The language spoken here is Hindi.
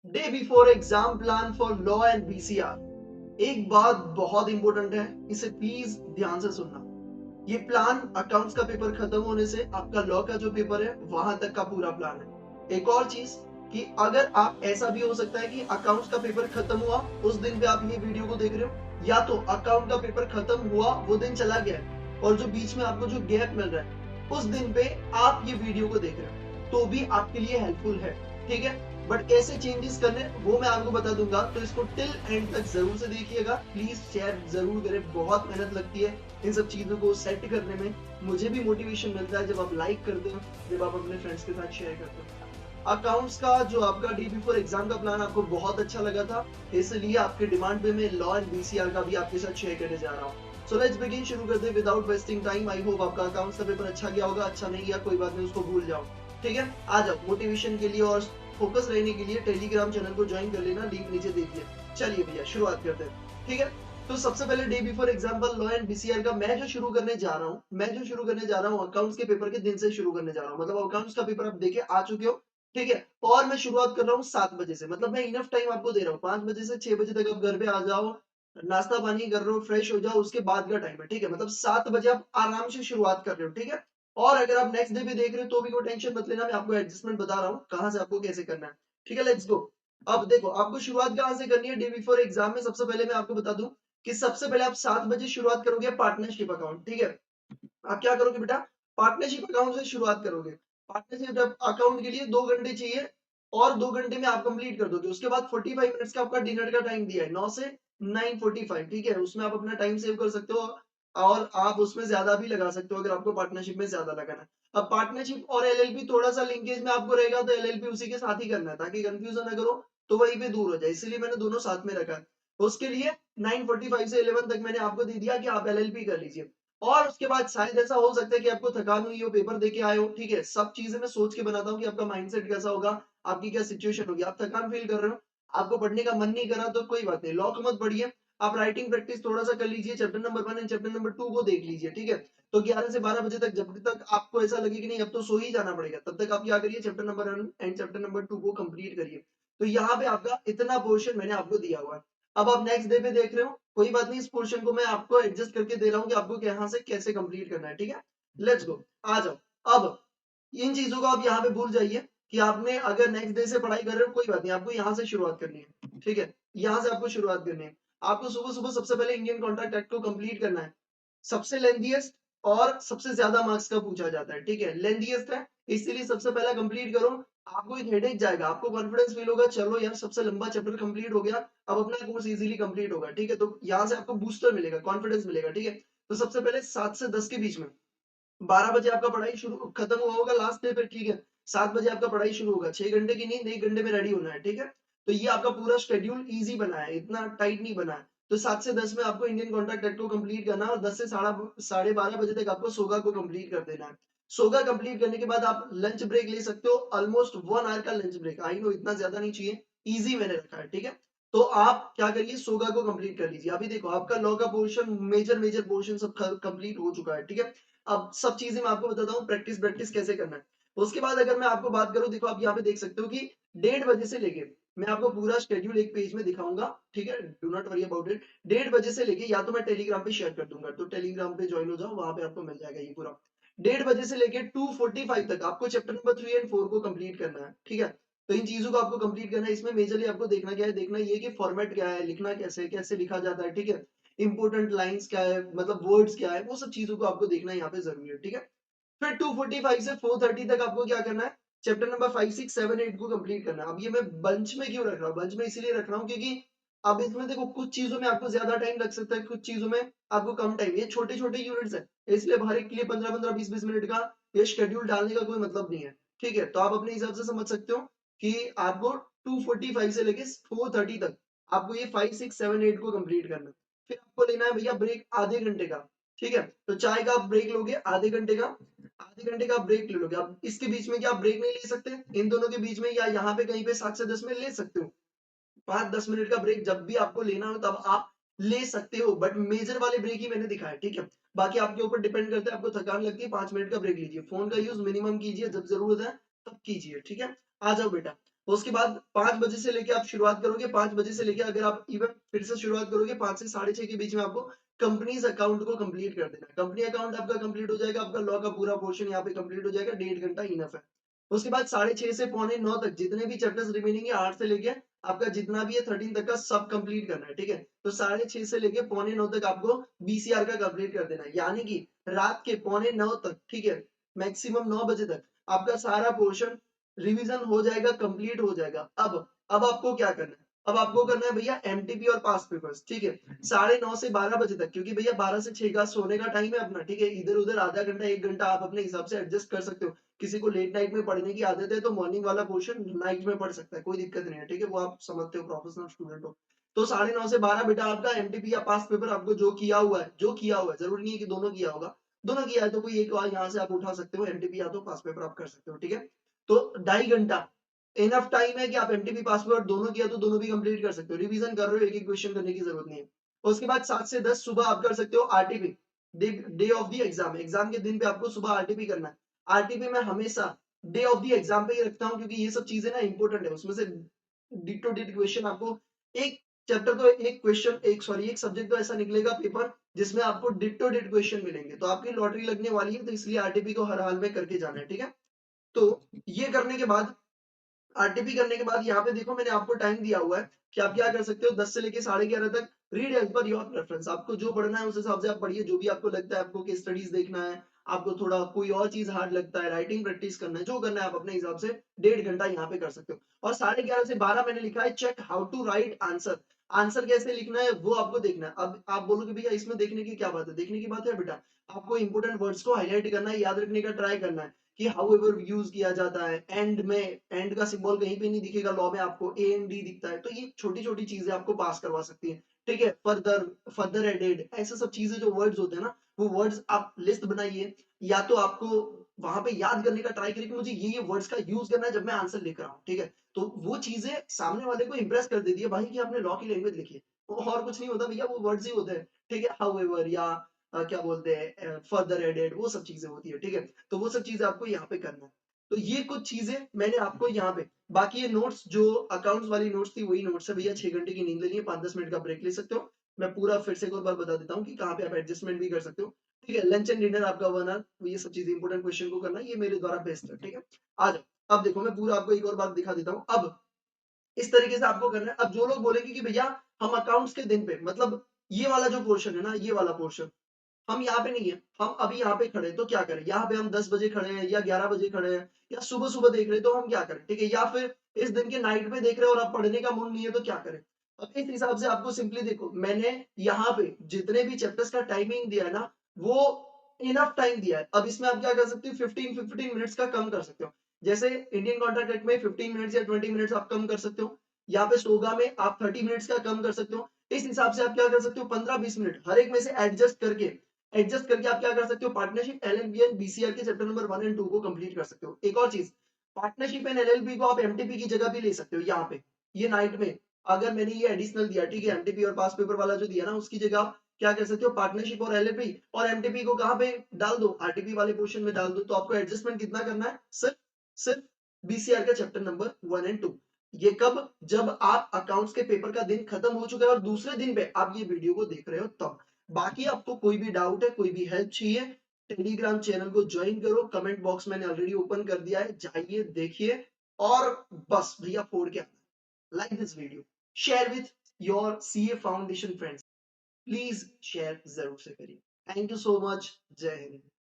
Day before exam plan for law and BCR. एक बात बहुत इंपॉर्टेंट है, इसे प्लीज ध्यान से सुनना। ये प्लान अकाउंट्स का पेपर खत्म होने से आपका लॉ का जो पेपर है वहां तक का पूरा प्लान है। एक और चीज कि अगर आप, ऐसा भी हो सकता है कि अकाउंट्स का पेपर खत्म हुआ उस दिन पे आप ये वीडियो को देख रहे हो, या तो अकाउंट का पेपर खत्म हुआ वो दिन चला गया है और जो बीच में आपको जो गैप मिल रहा है उस दिन पे आप ये वीडियो को देख रहे हो, तो भी आपके लिए हेल्पफुल है। ठीक है, बट कैसे चेंजेस करने वो मैं आपको बता दूंगा, तो इसको टिल एंड तक जरूर से देखिएगा। प्लीज शेयर जरूर करें, बहुत मेहनत लगती है इन सब चीजों को सेट करने में। मुझे भी मोटिवेशन मिलता है जब आप लाइक करते हो, जब आप अपने फ्रेंड्स के साथ शेयर करते हो। अकाउंट्स का जो आपका डे बिफोर एग्जाम का प्लान आपको बहुत अच्छा लगा था, इसलिए आपके डिमांड पे मैं लॉ एंड बीसीआर का भी आपके साथ शेयर करने जा रहा हूँ। सो लेट्स बिगिन, शुरू करते हैं without wasting time. I hope आपका अकाउंट्स का पेपर अच्छा गया होगा, अच्छा नहीं गया कोई बात नहीं, उसको भूल जाओ। ठीक है, आ जाओ मोटिवेशन के लिए और फोकस रहने के लिए टेलीग्राम चैनल को ज्वाइन कर लेना, लिंक नीचे देखिए। चलिए भैया शुरुआत करते हैं। ठीक है, तो सबसे पहले day before exam plan law and BCR का मैं जो शुरू करने जा रहा हूँ अकाउंट्स के पेपर के दिन से शुरू करने जा रहा हूँ। मतलब अकाउंट्स का पेपर आप देखे आ चुके हो। ठीक है, और मैं शुरुआत कर रहा हूँ 7 बजे से। मतलब मैं इनफ टाइम आपको दे रहा हूँ, 5 बजे से 6 बजे तक आप घर पे आ जाओ, नाश्ता पानी कर रहे हो, फ्रेश हो जाओ, उसके बाद का टाइम है। ठीक है, मतलब 7 बजे आप आराम से शुरुआत कर रहे हो। ठीक है, और अगर आप नेक्स्ट डे भी देख रहे हो तो भी कोई टेंशन मत लेना, मैं आपको एडजस्टमेंट बता रहा हूँ कहाँ से आपको कैसे करना है। ठीक है, लेट्स गो। अब देखो आपको शुरुआत कहाँ से करनी है डे बिफोर एग्जाम में। सबसे पहले मैं आपको बता दूं कि सबसे पहले आप 7 बजे शुरुआत करोगे पार्टनरशिप अकाउंट। ठीक है, आप क्या करोगे बेटा, पार्टनरशिप अकाउंट से शुरुआत करोगे। पार्टनरशिप अकाउंट के लिए 2 घंटे चाहिए और 2 घंटे में आप कंप्लीट कर दोगे। उसके बाद 45 मिनट्स का आपका डिनर का टाइम दिया है, 9 से 9:45। ठीक है, उसमें आप अपना टाइम सेव कर सकते हो और आप उसमें ज्यादा भी लगा सकते हो अगर आपको पार्टनरशिप में ज्यादा लगाना है। अब पार्टनरशिप और एलएलपी थोड़ा सा लिंकेज में आपको रहेगा, तो एलएलपी उसी के साथ ही करना है ताकि कंफ्यूजन ना करो, तो वहीं पे दूर हो जाए, इसलिए मैंने दोनों साथ में रखा है। उसके लिए 9:45 से 11 तक मैंने आपको दे दिया कि आप एलएलपी कर लीजिए। और उसके बाद शायद ऐसा हो सकता है कि आपको थकान हुई हो, पेपर देके आए हो। ठीक है, सब चीजें मैं सोच के बनाता हूँ कि आपका माइंडसेट कैसा होगा, आपकी क्या सिचुएशन होगी। आप थकान फील कर रहे हो, आपको पढ़ने का मन नहीं करा, तो कोई बात नहीं, लॉक मत पढ़िए। आप राइटिंग प्रैक्टिस थोड़ा सा कर लीजिए, chapter number 1 and chapter number 2 को देख लीजिए। ठीक है, तो 11 से 12 बजे तक, जब तक आपको ऐसा लगे कि नहीं अब तो सो ही जाना पड़ेगा, तब तक आप क्या करिए, chapter number 1 and chapter number 2 को कंप्लीट करिए। तो यहाँ पे आपका इतना पोर्शन मैंने आपको दिया हुआ है। अब आप नेक्स्ट डे पे देख रहे हो, कोई बात नहीं, इस पोर्शन को मैं आपको एडजस्ट करके दे रहा हूँ कि आपको यहाँ से कैसे कंप्लीट करना है। ठीक है, लेट्स गो, आ जाओ। अब इन चीजों को आप यहाँ पे भूल जाइए कि आपने अगर नेक्स्ट डे से पढ़ाई कर रहे हो, कोई बात नहीं, आपको यहाँ से शुरुआत करनी है। ठीक है, यहाँ से आपको शुरुआत करनी है। आपको सुबह सुबह सबसे पहले इंडियन कॉन्ट्रैक्ट एक्ट को कंप्लीट करना है। सबसे लेंथीएस्ट और सबसे ज्यादा मार्क्स का पूछा जाता है। ठीक है, लेंथीएस्ट है इसीलिए सबसे पहला कंप्लीट करो। आपको एक हेडेक जाएगा, आपको कॉन्फिडेंस फील होगा, चलो यार सबसे लंबा चैप्टर कंप्लीट हो गया, अब अपना कोर्स इजीली कंप्लीट होगा। ठीक है, तो यहाँ से आपको बूस्टर मिलेगा, कॉन्फिडेंस मिलेगा। ठीक है, तो सबसे पहले 7 से 10 के बीच में, 12 बजे आपका पढ़ाई शुरू खत्म हुआ होगा लास्ट डे पे। ठीक है, 7 बजे आपका पढ़ाई शुरू होगा, 6 घंटे की नींद, 1 घंटे में रेडी होना है। ठीक है, तो ये आपका पूरा शेड्यूल इजी बना है, इतना टाइट नहीं बना है। तो 7 से 10 में आपको इंडियन कॉन्ट्रैक्ट एक्ट को कंप्लीट करना है और 10 से साढ़े 12 बजे तक आपको सोगा को कंप्लीट कर देना है। सोगा कंप्लीट करने के बाद आप लंच ब्रेक ले सकते हो, ऑलमोस्ट 1 आवर का लंच ब्रेक। आई नो इतना ज्यादा नहीं चाहिए, इजी मैंने रखा है। ठीक है, तो आप क्या करिए, सोगा को कंप्लीट कर लीजिए। अभी देखो आपका लॉ का पोर्शन, मेजर मेजर पोर्शन सब कंप्लीट हो चुका है। ठीक है, अब सब चीजें मैं आपको बताता हूँ, प्रैक्टिस प्रैक्टिस कैसे करना है। उसके बाद अगर मैं आपको बात करूं, देखो आप यहाँ पे देख सकते हो कि 1:30 बजे से लेके, मैं आपको पूरा शेड्यूल एक पेज में दिखाऊंगा। ठीक है, do not worry about it. 1:30 बजे से लेके, या तो मैं टेलीग्राम पे शेयर कर दूंगा, तो टेलीग्राम पे ज्वाइन हो जाओ, वहां पे आपको मिल जाएगा ये पूरा। 1:30 बजे से लेके 2:45 तक आपको चैप्टर नंबर 3 एंड 4 को कंप्लीट करना है। ठीक है, तो इन चीजों को आपको कंप्लीट करना है। इसमें मेजरली आपको देखना क्या है, देखना ये कि फॉर्मेट क्या है, लिखना कैसे है, कैसे लिखा जाता है। ठीक है, इंपोर्टेंट लाइंस क्या है, मतलब वर्ड्स क्या है, वो सब चीजों को आपको देखना यहाँ पे जरूरी है। ठीक है, फिर 2:45 से 4:30 तक आपको क्या करना है, चैप्टर नंबर 5, 6, 7, 8 को कंप्लीट करना है। अब ये मैं बंच में क्यों रख रहा हूँ, बंच में इसीलिए रख रहा हूँ क्योंकि अब इसमें देखो कुछ चीजों में आपको ज्यादा टाइम लग सकता है, कुछ चीजों में आपको कम टाइम। ये छोटे छोटे यूनिट्स है, इसलिए हर एक के लिए 15-15, 20-20 मिनट का ये शेड्यूल डालने का कोई मतलब नहीं है। ठीक है, तो आप अपने हिसाब से समझ सकते हो कि आपको 2:45 से लेके 4:30 तक आपको ये 5, 6, 7, 8 को कंप्लीट करना है। फिर आपको लेना है भैया ब्रेक आधे घंटे का। ठीक है, तो चाय का आप ब्रेक लोगे आधे घंटे का, आधे घंटे का ब्रेक ले लोगे। अब इसके बीच में क्या आप ब्रेक नहीं ले सकते, इन दोनों के बीच में या यहाँ पे कहीं पे 7 से 10 में ले सकते हो। 5-10 मिनट का ब्रेक जब भी आपको लेना हो तब आप ले सकते हो, बट मेजर वाले ब्रेक ही मैंने दिखाया। ठीक है, बाकी आपके ऊपर डिपेंड करता है, आपको थकान लगती है 5 मिनट का ब्रेक लीजिए। फोन का यूज मिनिमम कीजिए, जब जरूरत है तब कीजिए। ठीक है, आ जाओ बेटा। उसके बाद 5 बजे से लेके आप शुरुआत करोगे, 5 बजे से लेके अगर आप इवन फिर से शुरुआत करोगे 5 से 6:30 के बीच में आपको कंपनीज अकाउंट को कंप्लीट कर देना है। कंपनी अकाउंट आपका कंप्लीट हो जाएगा, आपका लॉ का पूरा पोर्शन यहाँ पे कंप्लीट हो जाएगा, 1.5 घंटा इनफ है। उसके बाद 6:30 से पौने 9 तक जितने भी चैप्टर्स रिमेनिंग है 8 से लेके आपका जितना भी है 13 तक का सब कंप्लीट करना है, ठीक है। तो 6:30 से लेके पौने 9 तक आपको बीसीआर का कंप्लीट कर देना है, यानी कि रात के पौने 9 तक, ठीक है, मैक्सिमम 9 बजे तक आपका सारा पोर्शन रिवीजन हो जाएगा, कंप्लीट हो जाएगा। अब आपको क्या करना है, अब आपको करना है भैया एमटीपी और पास पेपर्स, ठीक है। 9:30 से 12 बजे तक, क्योंकि भैया 12 से 6 का सोने का टाइम है अपना, ठीक है। इधर उधर आधा घंटा 1 घंटा आप अपने हिसाब से एडजस्ट कर सकते हो। किसी को लेट नाइट में पढ़ने की आदत है तो मॉर्निंग वाला पोर्शन नाइट में पढ़ सकता है, कोई दिक्कत नहीं है, ठीक है। वो आप समझते हो, प्रोफेशनल स्टूडेंट हो। तो 9:30 से 12 बेटा आपका एमटीपी या पास पेपर आपको जो किया हुआ है, जो किया हुआ है, जरूरी नहीं है कि दोनों किया होगा, दोनों किया है तो कोई एक यहाँ से आप उठा सकते हो, एमटीपी या तो पास पेपर आप कर सकते हो, ठीक है। तो 2.5 घंटा इनफ टाइम है कि आप एमटीपी पास पेपर दोनों किया तो दोनों भी कंप्लीट कर सकते हो, रिवीजन कर रहे हो, एक एक क्वेश्चन करने की जरूरत नहीं है। उसके बाद 7 से 10 सुबह आप कर सकते हो RTP, day of the exam, exam के दिन पे आपको सुबह आरटीपी करना है। आरटीपी में हमेशा डे ऑफ द एग्जाम पे ही रखता हूँ, क्योंकि ये सब चीजें ना इंपॉर्टेंट है, उसमें से डिट टू डिट क्वेश्चन आपको एक चैप्टर तो एक क्वेश्चन एक सॉरी एक सब्जेक्ट तो ऐसा निकलेगा पेपर जिसमें आपको डिट टू डिट क्वेश्चन मिलेंगे, तो आपकी लॉटरी लगने वाली है, तो इसलिए आरटीपी को हर हाल में करके जाना है, ठीक है। तो ये करने के बाद, आरटीपी करने के बाद यहाँ पे देखो मैंने आपको टाइम दिया हुआ है कि आप क्या कर सकते हो, 10 से लेके 11:30 तक read as per your preference, आपको जो पढ़ना है उस हिसाब से आप पढ़िए, जो भी आपको लगता है, आपको केस स्टडीज देखना है, आपको थोड़ा कोई और चीज हार्ड लगता है, राइटिंग प्रैक्टिस करना है, जो करना है आप अपने हिसाब से 1.5 घंटा यहाँ पे कर सकते हो। और 11:30 से 12 मैंने लिखा है check how to write answer, answer कैसे लिखना है वो आपको देखना है। अब आप बोलोगे भैया इसमें देखने की क्या बात है, देखने की बात है बेटा, आपको इंपोर्टेंट वर्ड्स को हाईलाइट करना है, याद रखने का ट्राई करना है कि हाउएवर यूज किया जाता है, एंड में एंड का सिंबल कहीं पे नहीं दिखेगा लॉ में, आपको ए एंड डी दिखता है, तो ये छोटी छोटी चीजें आपको पास करवा सकती है, ठीक है। फर्दर, फर्दर एडेड, ऐसे सब चीजें जो वर्ड्स होते हैं ना, वो वर्ड्स आप लिस्ट बनाइए, या तो आपको वहां पे याद करने का ट्राई करिए कि मुझे ये वर्ड्स का यूज करना है जब मैं आंसर लिख रहा हूँ, ठीक है। तो वो चीजें सामने वाले को इंप्रेस कर देती है भाई कि आपने लॉ की लैंग्वेज लिखी है, वो और कुछ नहीं होता भैया, वो वर्ड्स ही होते हैं, ठीक है। हाउएवर या क्या बोलते हैं फर्दर एडेड, वो सब चीजें होती है, ठीक है। तो वो सब चीजें आपको यहाँ पे करना है। तो ये कुछ चीजें मैंने आपको यहाँ पे, बाकी ये नोट्स जो अकाउंट्स वाली नोट्स थी वही नोट्स है भैया, 6 घंटे की नींद लेनी है, 5-10 मिनट का ब्रेक ले सकते हो। मैं पूरा फिर से एक और बार बता देता हूँ कि कहाँ पे आप एडजस्टमेंट भी कर सकते हो, ठीक है। लंच एंड डिनर आपका 1 आवर, ये सब चीजें इंपोर्टेंट क्वेश्चन को करना है, ये मेरे द्वारा बेस्ट है, ठीक है। आ जाओ, अब देखो मैं पूरा आपको एक और बार दिखा देता हूँ। अब इस तरीके से आपको करना है। अब जो लोग बोलेंगे कि भैया हम अकाउंट्स के दिन पे, मतलब ये वाला जो पोर्शन है ना, ये वाला पोर्शन हम यहाँ पे नहीं है, हम अभी यहाँ पे खड़े हैं, तो क्या करें, यहाँ पे हम 10 बजे खड़े हैं या 11 बजे खड़े हैं या सुबह सुबह देख रहे हैं, तो हम क्या करें, ठीक है। या फिर इस दिन के नाइट पे देख रहे हैं और आप पढ़ने का मूड नहीं है, तो क्या करें। अब इस हिसाब से आपको सिंपली देखो, मैंने यहाँ पे जितने भी चैप्टर्स का टाइमिंग दिया है ना, वो इनफ टाइम दिया है। अब इसमें आप क्या कर सकते हो, 15 मिनट्स का कम कर सकते हो। जैसे इंडियन कॉन्ट्रैक्ट एक्ट में 15 मिनट्स या 20 मिनट्स आप कम कर सकते हो, यहाँ पे सोगा में आप 30 मिनट्स का कम कर सकते हो। इस हिसाब से आप क्या कर सकते हो, 15-20 मिनट हर एक में से एडजस्ट करके आप क्या कर सकते हो, पार्टनरशिप एलएलबी एंड बीसीआर के चैप्टर नंबर 1 एंड 2 को कंप्लीट कर सकते हो। एक और चीज, पार्टनरशिप एंड एलएलबी को आप एमटीपी की जगह भी ले सकते हो, यहाँ पे ये नाइट में अगर मैंने ये एडिशनल दिया, ठीक है, एमटीपी और पास पेपर वाला जो दिया ना, उसकी जगह आप क्या कर सकते हो, पार्टनरशिप और एलएलबी और एमटीपी को कहाँ पे डाल दो, आरटीपी वाले पोर्शन में डाल दो। तो आपको एडजस्टमेंट कितना करना है, सिर्फ सिर्फ बीसीआर का चैप्टर नंबर 1 एंड 2। ये कब, जब आप अकाउंट्स के पेपर का दिन खत्म हो चुका है और दूसरे दिन पे आप ये वीडियो को देख रहे हो तब। बाकी आपको कोई भी डाउट है, कोई भी हेल्प चाहिए, टेलीग्राम चैनल को ज्वाइन करो, कमेंट बॉक्स मैंने ऑलरेडी ओपन कर दिया है, जाइए देखिए, और बस भैया फोड़ के आना। Like this video, share with your CA foundation friends, please share जरूर से करिए। थैंक यू सो मच, जय हिंद।